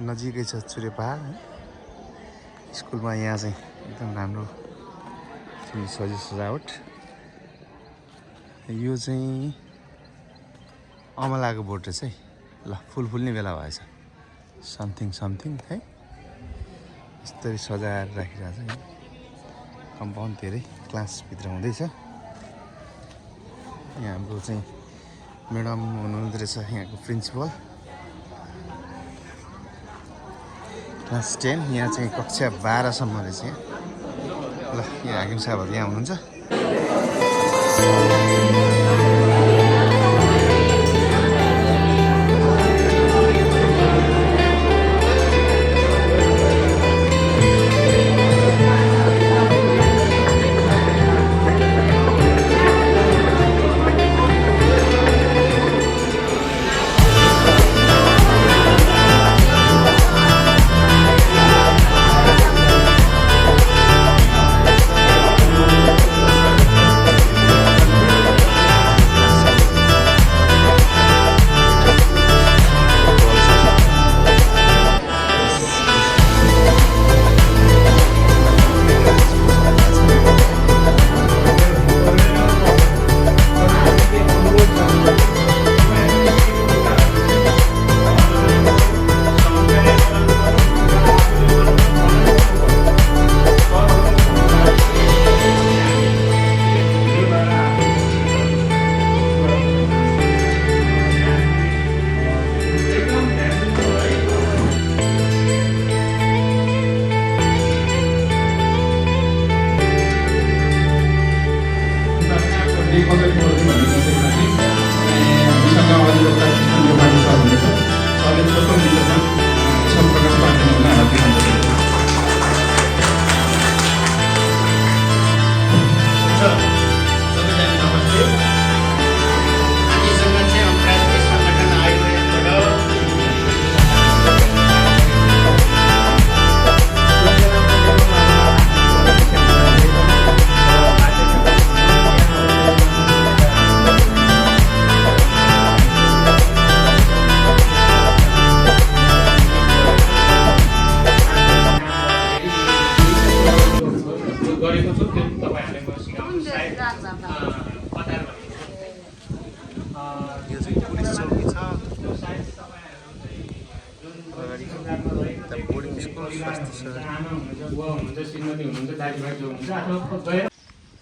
नजिकै छ चुरे पहाड स्कुलमा यहाँ चाहिँ एकदम राम्रो सजावट यो चाहिँ अमलाको बोट रहेछ है ल फुल फुल्ने बेला भएछ समथिङ है यस्तरी सजाएर राखिरहेको छ कम्पाउन्ड धेरै क्लासभित्र हुँदैछ यहाँ हाम्रो चाहिँ म्याडम हुनुहुँदो रहेछ यहाँको प्रिन्सिपल क्लास 10 यहाँ चाहिँ कक्षा 12 सम्म रहेछ यहाँ ल यहाँ हाकिम साहबहरू यहाँ हुनुहुन्छ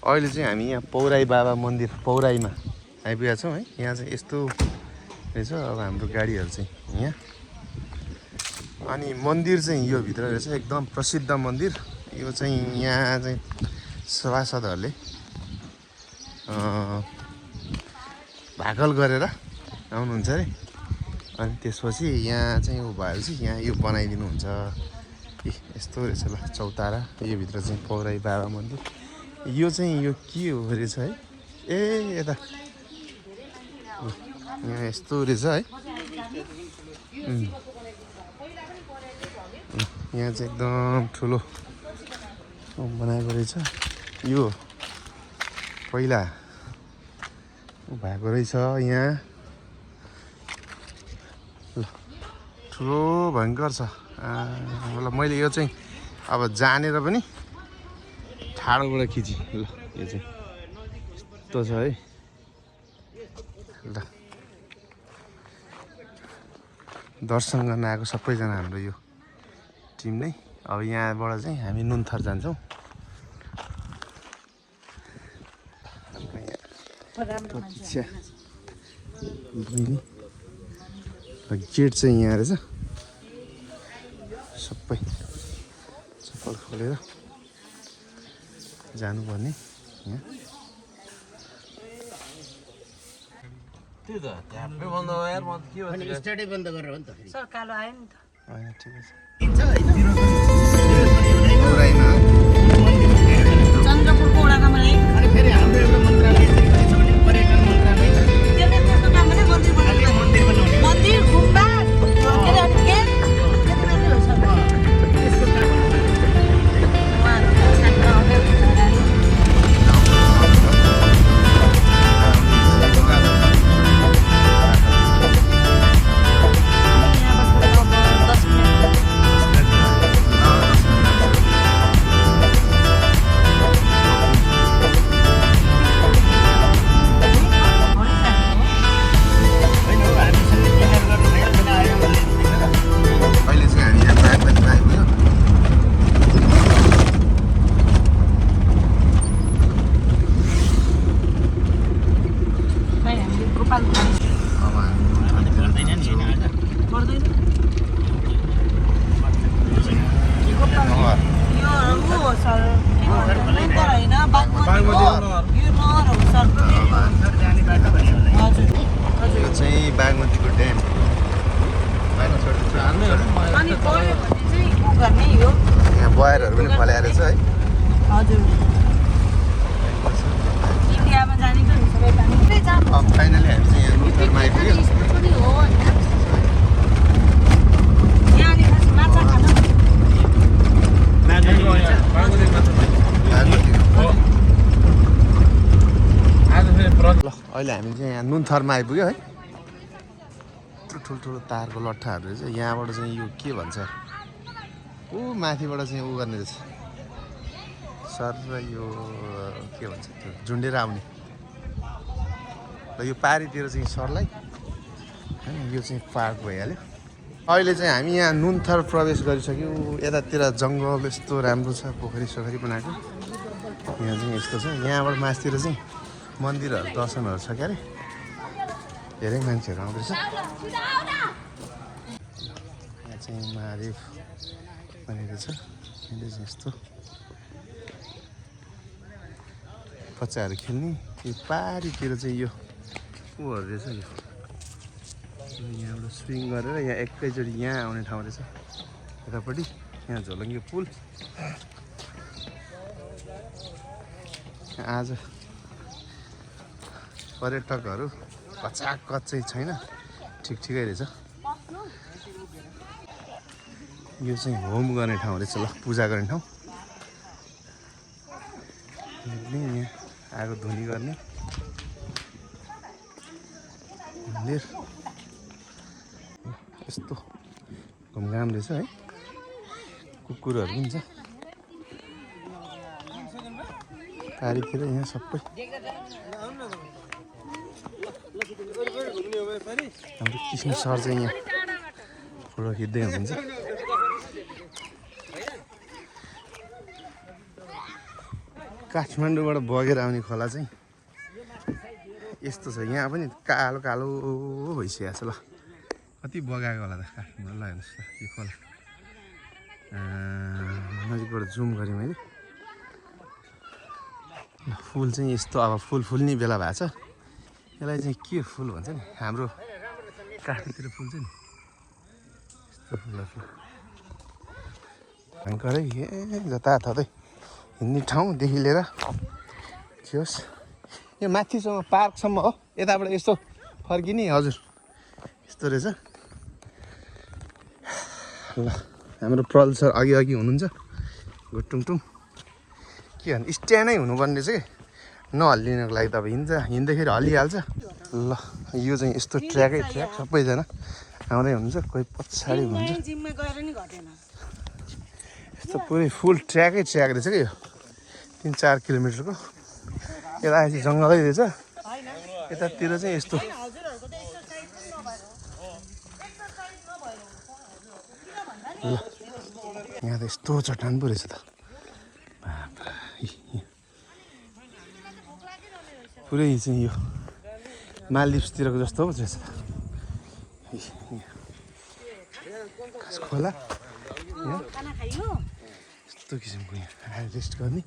अहिले चाहिँ हामी यहाँ पौराई बाबा मन्दिर पौराईमा आइपुगेका छौँ है यहाँ चाहिँ यस्तो रहेछ अब हाम्रो गाडीहरू चाहिँ यहाँ अनि मन्दिर चाहिँ यो भित्र रहेछ एकदम प्रसिद्ध मन्दिर यो चाहिँ यहाँ चाहिँ सभासदहरूले भाकल गरेर आउनुहुन्छ अरे अनि त्यसपछि यहाँ चाहिँ उ भएपछि यहाँ यो बनाइदिनुहुन्छ यस्तो रहेछ ल चौतारा यो भित्र चाहिँ पौराई बाबा मन्दिर यो चाहिँ यो के हो रहेछ है ए यता यहाँ यस्तो रहेछ है यहाँ चाहिँ एकदम ठुलो बनाएको रहेछ यो पहिला भएको रहेछ यहाँ ल ठुलो भयङ्कर छ मतलब मैले यो चाहिँ अब जानेर पनि ठाडोबाट खिचेँ ल यो चाहिँ यस्तो छ है ल दर्शन गर्न आएको सबैजना हाम्रो यो टिम नै अब यहाँबाट चाहिँ हामी नुनथर जान्छौँ गेट चाहिँ यहाँ रहेछ सबै चप्पल खोलेर जानुपर्ने यहाँ त्यो त ह्याप्पै बन्द भयो यार म त के भन्छ स्टार्टै बन्द गरेर हो नि त सर कालो आयो नि त हैन ठिकै छ छ पौराईमा चन्द्रपुरको वडामा मलाई अनि फेरि हाम्रो एउटा मन्त्रालय चाहिँ छ भने पर्यटन मन्त्रालय त्यसले त्यस्तो काम भने मन्दिर बनाउने मन्दिर बनाउने मन्दिर गुम्बा के त्यति मात्रै हो सर त्यसको काम पढ्यो भने चाहिँ उ गर्ने हो यहाँ बयरहरू पनि फल्याएर छ है हजुर इन्डियामा जाने त सबै पानी पुरै जाम अब फाइनली हामी चाहिँ यहाँ नुनथरमा आइपुग्यो स्कुल पनि हो हैन यहाँ नि खास माछा खान ल अहिले हामी चाहिँ यहाँ नुनथरमा आइपुग्यो है ठुल्ठुलो तारको लट्ठाहरू रहेछ यहाँबाट चाहिँ यो के भन्छ ऊ माथिबाट चाहिँ ऊ गर्ने रहेछ सर र यो के भन्छ त्यो झुन्डेर आउने र यो पारीतिर चाहिँ सरलाई होइन यो चाहिँ पार्क भइहाल्यो अहिले चाहिँ हामी यहाँ नुनथर प्रवेश गरिसक्यौँ यतातिर जङ्गल यस्तो राम्रो छ पोखरी सोखरी बनाएको यहाँ चाहिँ यस्तो छ यहाँबाट मासतिर चाहिँ मन्दिरहरू दर्शनहरू छ क्यारे धेरै मान्छेहरू आउँदैछ यहाँ चाहिँ महादेव भनेको छ यसले चाहिँ यस्तो बच्चाहरू खेल्ने यो पारीतिर चाहिँ यो ऊहरू रहेछ यो यहाँबाट स्विङ गरेर यहाँ एकैचोटि यहाँ आउने ठाउँ रहेछ यतापट्टि यहाँ झोलङ्गे पुल आज पर्यटकहरू कचाकच चाहिँ छैन ठिक ठिकै रहेछ यो चाहिँ होम गर्ने ठाउँ रहेछ ल पूजा गर्ने ठाउँ यहाँ आगो धुनी गर्ने मन्दिर यस्तो घुमघाम रहेछ है कुकुरहरू पनि छ पारीतिर यहाँ सबै हाम्रो कृष्ण सर चाहिँ यहाँ फोटो खिच्दै हुनुहुन्छ काठमाडौँबाट बगेर आउने खोला चाहिँ यस्तो छ यहाँ पनि कालो कालो भइसकेको छ ल कति बगाएको होला त काठमाडौँ ल हेर्नुहोस् त यो खोला नजिकबाट जुम गरेँ मैले फुल चाहिँ यस्तो अब फुल फुल्ने बेला भएको छ यसलाई चाहिँ के फुल भन्छ नि हाम्रो काठतिर फुल्छ नि यस्तो फुलहरू भयङ्करै जताततै हिँड्ने ठाउँदेखि लिएर के होस् यो माथिसम्म पार्कसम्म हो यताबाट यस्तो फर्किने हजुर यस्तो रहेछ ल हाम्रो प्रल सर अघि अघि हुनुहुन्छ गुटुङटुङ के भन्नु स्ट्यान्डै हुनुपर्ने रहेछ कि नहल्लिनको लागि त अब हिँड्दाखेरि हल्लिहाल्छ ल यो चाहिँ यस्तो ट्र्याकै ट्र्याक सबैजना आउँदै हुनुहुन्छ कोही पछाडि हुनुहुन्छ यस्तो पुरै फुल ट्र्याकै ट्र्याक रहेछ कि यो 3-4 किलोमिटरको यता आएपछि जङ्गलै रहेछ यतातिर चाहिँ यस्तो ल यहाँ त यस्तो चट्टान पो रहेछ त पुरै चाहिँ यो मालदिप्सतिरको जस्तो पो रहेछ खोला यस्तो किसिमको यहाँ रेस्ट गर्ने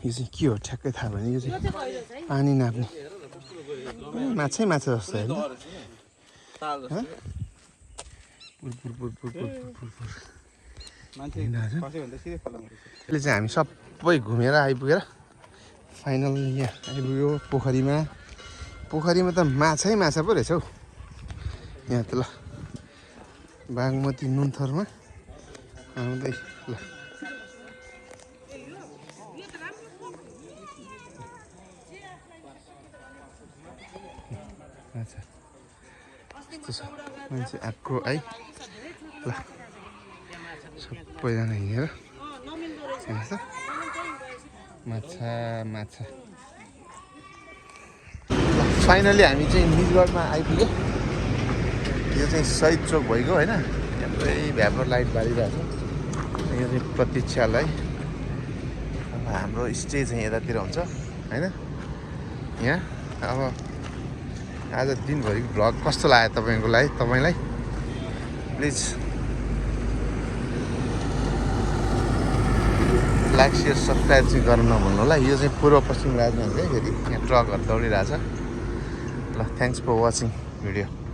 यो चाहिँ के हो ठ्याक्कै थाहा भएन यो चाहिँ पानी नाप्ने माछै माछा जस्तो होइन यसले चाहिँ हामी सबै घुमेर आइपुगेर फाइनल यहाँ आइपुग्यो पोखरीमा त माछै माछा पो रहेछ हौ यहाँ त ल बागमती नुनथरमा आउँदै ल अच्छा यस्तो छ मान्छे आएको है ल सबैजना हिँडेर हेर्नुहोस् त माछा माछा फाइनली हामी चाहिँ निजगढमा आइपुग्यो यो चाहिँ शहीद चोक भइगयो होइन यहाँ पुरै भ्यापर लाइट बालिरहेको छ यो चाहिँ प्रतीक्षालय अब हाम्रो स्टे चाहिँ यतातिर हुन्छ होइन यहाँ अब आज दिनभरिको भ्लग कस्तो लाग्यो तपाईँलाई प्लिज लाइक सेयर सब्सक्राइब चाहिँ गर्न नभन्नु होला यो चाहिँ पूर्व पश्चिम राजमार्ग है फेरि यहाँ ट्रकहरू दौडिरहेछ ल थ्याङ्क्स फर वाचिङ भिडियो